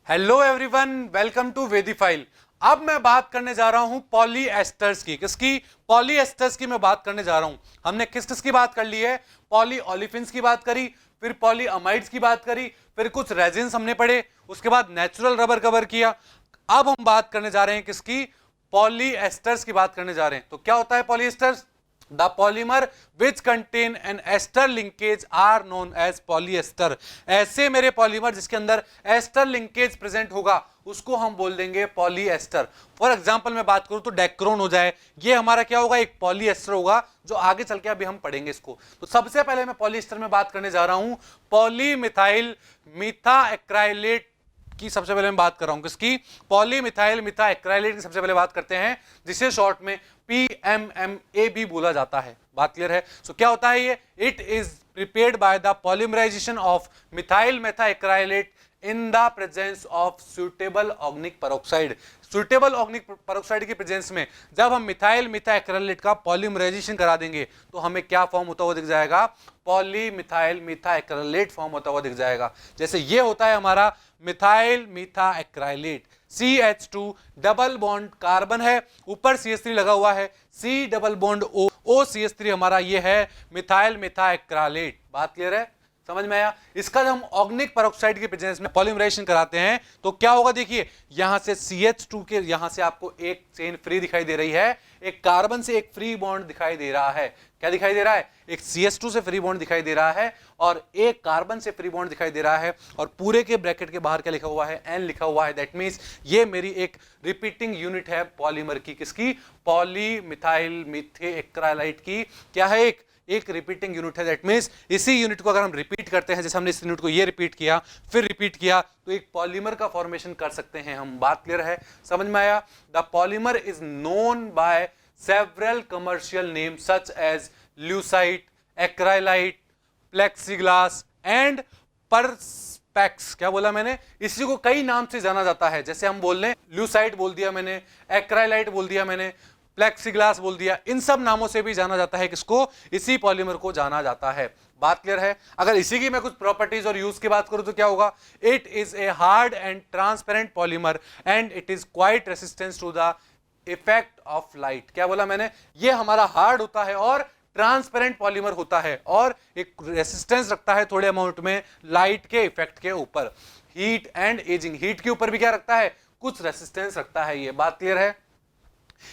Hello everyone, welcome to वेदीफाइल। अब मैं बात करने जा रहा हूं पॉलीएस्टर्स की। किसकी? पॉलीएस्टर्स की मैं बात करने जा रहा हूं। हमने किस किस की बात कर ली है? पॉली ओलिफिन्स की बात करी, फिर पॉली अमाइड्स की बात करी, फिर कुछ रेजिन्स हमने पढ़े, उसके बाद नेचुरल रबर कवर किया। अब हम बात करने जा रहे हैं किसकी? पॉलीएस्टर्स की बात करने जा रहे हैं। तो क्या होता है polyesters? The polymer which contain an ester linkage are known as polyester। ऐसे मेरे पॉलीमर जिसके अंदर एस्टर लिंकेज प्रेजेंट होगा उसको हम बोल देंगे पॉलीएस्टर। फॉर एग्जांपल मैं बात करूं तो डेक्रोन हो जाए, ये हमारा क्या होगा? एक पॉलीएस्टर होगा, जो आगे चल के अभी हम पढ़ेंगे इसको। तो सबसे पहले मैं पॉलीएस्टर में बात करने जा रहा हूं पॉलीमिथाइल मीथाएक्राइलेट की। सबसे पहले मैं बात कर रहा हूं किसकी? पॉलीमिथाइल मीथाएक्राइलेट की सबसे पहले बात करते हैं, जिसे शॉर्ट में PMMA भी बोला जाता है। बात क्लियर है? सो क्या होता है ये? It is prepared by the polymerisation of methyl methacrylate in the presence of suitable organic peroxide. Suitable organic peroxide की प्रेजेंस में जब हम मिथाइल मेथाएक्राइलेट का पॉलीमराइजेशन करा देंगे तो हमें क्या फॉर्म होता हुआ दिख जाएगा? पॉलीमिथाइल मेथाएक्राइलेट फॉर्म होता हुआ दिख जाएगा। जैसे ये होता है हमारा methyl methacrylate, CH2 double bond carbon है, ऊपर CH3 लगा हुआ है, C double bond O, OCH3 हमारा ये है मिथाइल मेथाएक्राइलेट। बात क्लियर है? समझ में आया? इसका जब हम ऑर्गेनिक पेरोक्साइड के प्रेजेंस में पॉलीमराइजेशन कराते हैं तो क्या होगा? देखिए यहां से CH2 के यहां से आपको एक चेन फ्री दिखाई दे रही है, एक कार्बन से एक फ्री बॉन्ड दिखाई दे रहा है। क्या दिखाई दे रहा है? एक CH2 से फ्री बॉन्ड दिखाई दे रहा है और एक कार्बन से फ्री बॉन्ड दिखाई दे रहा है, और पूरे के ब्रैकेट के बाहर क्या लिखा हुआ है? N लिखा हुआ है। दैट मींस ये मेरी एक रिपीटिंग यूनिट है पॉलीमर की। किसकी? पॉलीमिथाइल मीथाएक्राइलेट की। क्या है? एक रिपीटिंग यूनिट है। दैट मींस इसी यूनिट को अगर हम रिपीट करते हैं, जैसे हमने इस यूनिट को ये रिपीट किया फिर रिपीट किया, तो एक पॉलीमर का फॉर्मेशन कर सकते हैं हम। बात क्लियर है? समझ में आया? The polymer is known by several commercial name such as Lucite, Acrylite, Plexiglas and Perspex. क्या बोला मैंने? इसी को कई नाम से जाना जाता है। जैसे हम बोल रहे हैं, ल्यूसाइट बोल दिया मैंने, एक्राइलाइट बोल दिया मैंने, प्लेक्सीग्लास बोल दिया। इन सब नामों से भी जाना जाता है किसको? इसी पॉलीमर को जाना जाता है। बात क्लियर है? अगर इसी की मैं कुछ प्रॉपर्टीज और यूज की बात करूं तो क्या होगा? It is a hard and transparent polymer and it is quite resistance to the effect of light. क्या बोला मैंने? ये हमारा हार्ड होता है और ट्रांसपेरेंट पॉलीमर होता है और एक रेसिस्टेंस रखता है थोड़े अमाउंट में लाइट के इफेक्ट के ऊपर। हीट एंड एजिंग, हीट के ऊपर भी क्या रखता है? कुछ रेसिस्टेंस रखता है ये। बात क्लियर है?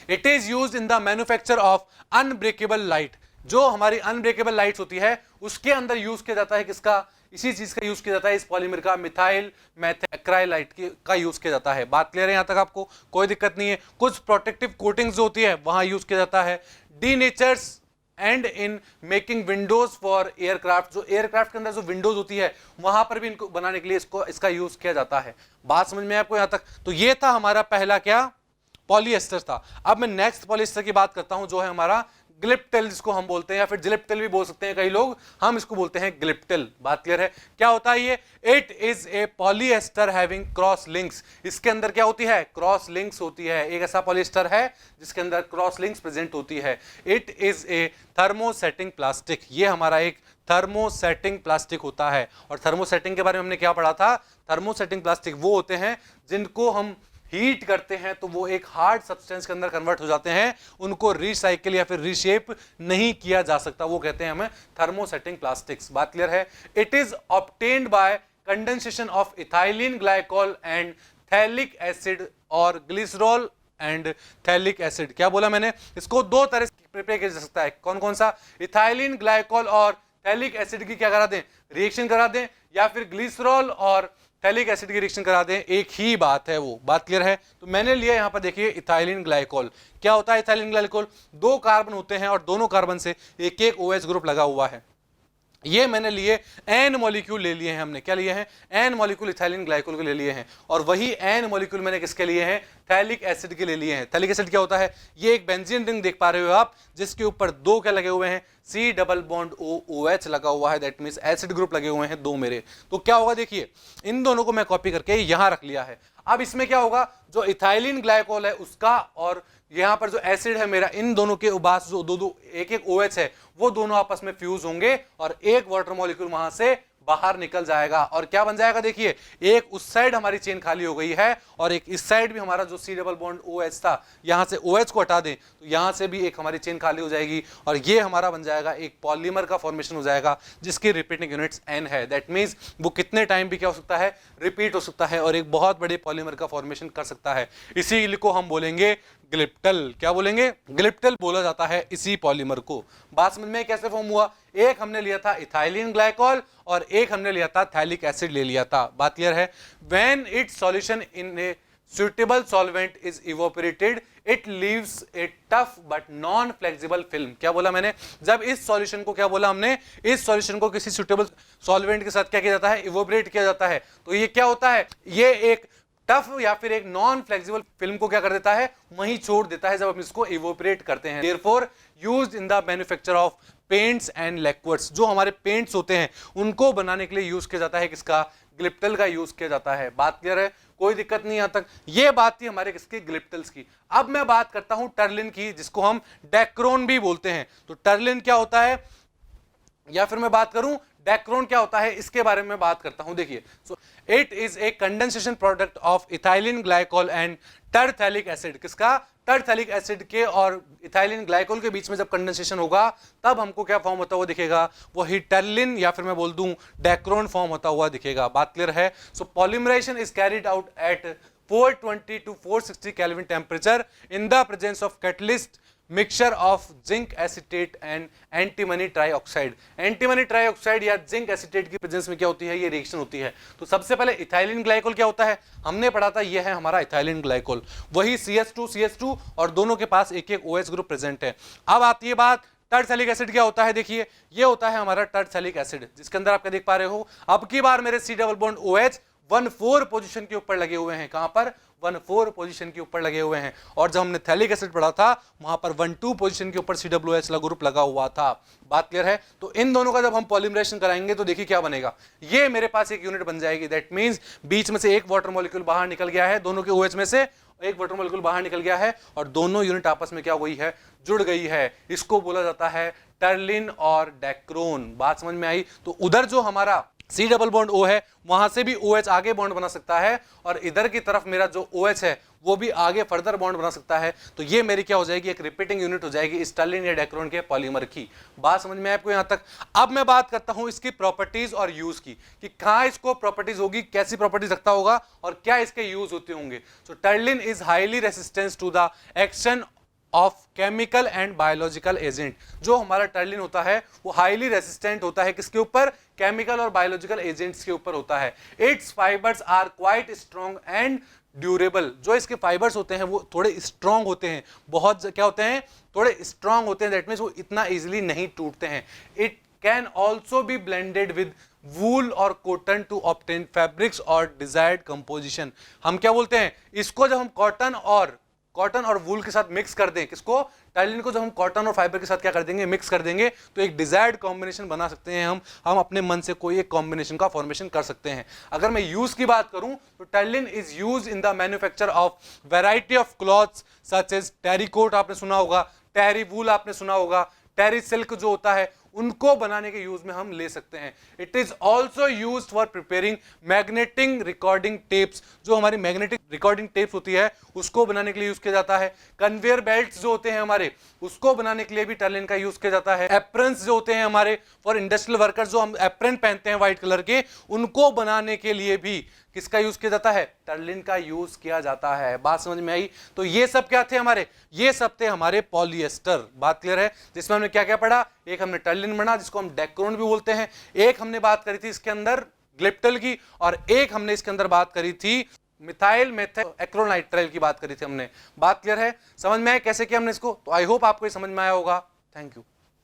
It is used in the manufacture of unbreakable light. जो हमारी अनब्रेकेबल लाइट्स होती है उसके अंदर यूज किया जाता है किसका? इसी चीज का यूज किया जाता है, इस पॉलीमर का, मिथाइल मेथाएक्राइलेट का यूज किया जाता है। बात क्लियर है? यहां तक आपको कोई दिक्कत नहीं है? कुछ प्रोटेक्टिव कोटिंग्स जो होती है वहां यूज किया जाता है। Dentures and in making windows for aircraft, जो एयरक्राफ्ट के अंदर जो विंडोज होती है वहां पर भी इनको बनाने के लिए इसका यूज किया जाता है। बात समझ में आपको यहां तक? तो ये था हमारा पहला क्या? पॉलीएस्टर था। अब मैं नेक्स्ट पॉलीएस्टर की बात करता हूं, जो है हमारा ग्लिप्टिल, जिसको हम बोलते हैं, या फिर जिलिप्टिल भी बोल सकते हैं कई लोग, हम इसको बोलते हैं ग्लिप्टिल। बात क्लियर है? क्या होता है ये? It is A polyester having cross links. इसके अंदर क्या होती है? क्रॉस लिंक्स होती है। एक ऐसा पॉलीएस्टर है जिसके अंदर क्रॉस लिंक्स प्रेजेंट होती है। It is A thermosetting plastic. ये हमारा एक थर्मोसेटिंग प्लास्टिक होता है। और थर्मोसेटिंग के बारे में हमने क्या पढ़ा था? थर्मोसेटिंग प्लास्टिक वो होते हैं जिनको हम हीट करते हैं तो वो एक हार्ड सब्सटेंस के अंदर कन्वर्ट हो जाते हैं, उनको रिसाइकिल या फिर रीशेप नहीं किया जा सकता, वो कहते हैं हमें थर्मोसेटिंग प्लास्टिक्स। बात क्लियर है? It is obtained by condensation of ethylene glycol and phthalic acid और ग्लिसरॉल एंड थैलिक एसिड। क्या बोला मैंने? इसको दो तरह से प्रिपेयर किया जा सकता है। कौन कौन सा? इथाइलिन ग्लाइकोल और थैलिक एसिड की क्या करा दें? रिएक्शन करा दें, या फिर ग्लिसरॉल और थैलिक एसिड की रिएक्शन करा दें। एक ही बात है वो। बात क्लियर है? तो मैंने लिया यहां पर, देखिए, इथाइलिन ग्लाइकोल। क्या होता है इथाइलिन ग्लाइकोल? दो कार्बन होते हैं और दोनों कार्बन से एक एक OH ग्रुप लगा हुआ है। ये मैंने लिए N मॉलिक्यूल ले लिए हैं हमने। क्या लिए हैं? N मॉलिक्यूल इथाइलिन ग्लाइकोल के ले लिए हैं। और वही N मॉलिक्यूल मैंने किसके लिए हैं? थैलिक एसिड के ले लिए हैं। थैलिक एसिड क्या होता है? ये एक बेंजीन रिंग देख पा रहे हो आप, जिसके ऊपर दो क्या लगे हुए हैं? C double bond O OH लगा हुआ है। दैट मींस एसिड ग्रुप लगे हुए हैं दो मेरे। तो क्या होगा? देखिए, इन दोनों को मैं कॉपी करके यहां रख लिया है। अब इसमें क्या होगा? जो इथाइलिन ग्लाइकोल है उसका और यहां पर जो एसिड है मेरा, इन दोनों के उबास जो दो एक एक OH है, वो दोनों आपस में फ्यूज होंगे और एक वाटर मॉलिक्यूल वहां से बाहर निकल जाएगा और क्या बन जाएगा, देखिए एक उस साइड हमारी चेन खाली हो गई है और एक इस साइड भी हमारा जो C डबल बॉन्ड OH था, यहां से OH को हटा दें तो यहां से भी एक हमारी चेन खाली हो जाएगी और ये हमारा बन जाएगा एक पॉलीमर का फॉर्मेशन हो जाएगा जिसकी रिपीटिंग यूनिट्स N है। दैट मींस वो कितने टाइम भी क्या हो सकता है, रिपीट हो सकता है और एक बहुत बड़े पॉलीमर का फॉर्मेशन कर सकता है। इसी को हम बोलेंगे ग्लिप्टल। क्या बोलेंगे, ग्लिप्टल बोला जाता है इसी पॉलीमर को। बात समझ में कैसे फॉर्म हुआ, एक हमने लिया था इथाइलिन ग्लाइकोल और एक हमने लिया था थैलिक एसिड ले लिया था। बात क्लियर है। When it's solution in A suitable solvent is evaporated it leaves a tough but non flexible film। क्या बोला मैंने, जब इस सॉल्यूशन को, क्या बोला हमने, इस सॉल्यूशन को किसी सुटेबल सॉल्वेंट के साथ क्या किया जाता है, इवोपरेट किया जाता है, तो ये क्या होता है, ये एक टफ या फिर एक नॉन फ्लेक्सिबल फिल्म को क्या कर देता है, वहीं छोड़ देता है जब हम इसको इवोपरेट करते हैं। Therefore used in the manufacture of paints and liquids, जो हमारे पेंट्स होते हैं उनको बनाने के लिए यूज किया जाता है किसका, ग्लिप्टल का यूज किया जाता है। बात क्लियर है, कोई दिक्कत नहीं यहां तक। ये बात थी हमारे किसकी, ग्लिप्टल्स की। अब मैं बात करता हूं टर्लिन की, जिसको हम डेक्रोन भी बोलते हैं। तो टर्लिन क्या होता है या फिर मैं बात करूं डेक्रोन क्या होता है, इसके बारे में बात करता हूं। देखिए, so it is a condensation product of ethylene glycol and terephthalic acid. किसका, टरथैलिक एसिड के और इथाइलिन ग्लाइकोल के बीच में जब कंडेंसेशन होगा तब हमको क्या फॉर्म होता हुआ दिखेगा, वही टर्लिन या फिर मैं बोल दूं डेक्रोन फॉर्म होता हुआ दिखेगा। बात क्लियर है। So polymerisation is carried out at 420 to 460 Kelvin temperature in the presence of catalyst mixture of zinc acetate and antimony trioxide। Antimony trioxide या जिंक एसिटेट की प्रेजेंस में क्या होती है, ये रिएक्शन होती है। तो सबसे पहले इथाइलिन ग्लाइकोल क्या होता है, हमने पढ़ा था, ये है हमारा इथाइलिन ग्लाइकोल, वही CH2 और दोनों के पास एक एक OH ग्रुप प्रेजेंट है। अब आती है बात टरथैलिक एसिड क्या होता है। देखिए, ये होता है हमारा टरथैलिक एसिड, जिसके अंदर आप क्या देख पा रहे हो, अब की बार मेरे C double bond OH 1,4 position के ऊपर लगे हुए हैं। कहां पर, 1,4 पोजीशन के ऊपर लगे हुए हैं। और जब हमने थैलिक एसिड पढ़ा था वहां पर 1,2 पोजीशन के ऊपर COOH ग्रुप लगा हुआ था। बात क्लियर है। तो इन दोनों का जब हम पॉलीमराइजेशन कराएंगे तो देखिए क्या बनेगा, ये मेरे पास एक यूनिट बन जाएगी। दैट मींस बीच में से एक वाटर मॉलिक्यूल बाहर निकल गया है, दोनों के OH में से एक वाटर मॉलिक्यूल बाहर निकल गया है और दोनों यूनिट आपस में क्या हो गई है, जुड़ गई है। इसको बोला जाता है टर्लिन और डेक्रोन। बात समझ में आई। तो उधर जो हमारा C डबल बॉन्ड O है वहां से भी OH आगे बॉन्ड बना सकता है और इधर की तरफ मेरा जो OH है वो भी आगे फर्दर बॉन्ड बना सकता है। तो ये मेरी क्या हो जाएगी, एक रिपीटिंग यूनिट हो जाएगी इस टर्लिन या डेक्रोन के पॉलीमर की। बात समझ में आपको यहां तक। अब मैं बात करता हूं इसकी प्रॉपर्टीज और यूज की, कि कहां इसको प्रॉपर्टीज होगी, कैसी प्रॉपर्टीज रखता होगा और क्या इसके यूज होते होंगे। So terylene is highly resistance to the action of chemical and biological agent. जो हमारा टर्लिन होता है वो हाईली रेसिस्टेंट होता है किसके ऊपर, केमिकल और बायोलॉजिकल एजेंट्स के ऊपर होता है। It's fibres are quite strong and durable. जो इसके फाइबर्स होते हैं वो थोड़े स्ट्रॉन्ग होते हैं, बहुत क्या होते हैं, थोड़े स्ट्रॉन्ग होते हैं। दैट मींस वो इतना इजीली नहीं टूटते हैं। It can also be blended with wool और कॉटन टू ऑब्टेन फैब्रिक्स और डिजायर्ड कंपोजिशन। हम क्या बोलते हैं इसको, जब हम कॉटन और वूल के साथ मिक्स कर दें, किसको, टर्लिन को जब हम कॉटन और फाइबर के साथ क्या कर देंगे, मिक्स कर देंगे, तो एक डिजायर्ड कॉम्बिनेशन बना सकते हैं। हम अपने मन से कोई एक कॉम्बिनेशन का फॉर्मेशन कर सकते हैं। अगर मैं यूज की बात करूं तो terylene is use in the manufacture of variety of clothes such as terry cot आपने सुना होगा, टेरी वूल आपने सुना होगा, टेरी सिल्क जो होता है उनको बनाने के यूज में हम ले सकते हैं। It is also used for preparing magnetic recording tapes. जो हमारी मैग्नेटिक रिकॉर्डिंग टेप्स होती है उसको बनाने के लिए यूज किया जाता है। कन्वेयर बेल्ट्स जो होते हैं हमारे, उसको बनाने के लिए भी टर्लिन का यूज किया जाता है। एप्रन्स जो होते हैं हमारे फॉर इंडस्ट्रियल वर्कर्स, जो हम एप्रन पहनते हैं व्हाइट कलर के, उनको बनाने के लिए भी किसका यूज किया जाता है, टर्लिन का यूज किया जाता है। बात समझ में आई। तो ये सब क्या थे हमारे, ये सब थे हमारे पॉलिएस्टर। बात क्लियर है। जिसमें हमने क्या क्या पढ़ा, एक हमने टर्लिन पढ़ा जिसको हम डेक्रोन भी बोलते हैं, एक हमने बात करी थी इसके अंदर ग्लिप्टल की, और एक हमने इसके अंदर बात करी थी मिथाइल मेथिल एक्रोनाइट्राइल की बात करी थी हमने। बात क्लियर है, समझ में आया कैसे किया हमने इसको। तो आई होप आपको ये समझ में आया होगा। Thank you.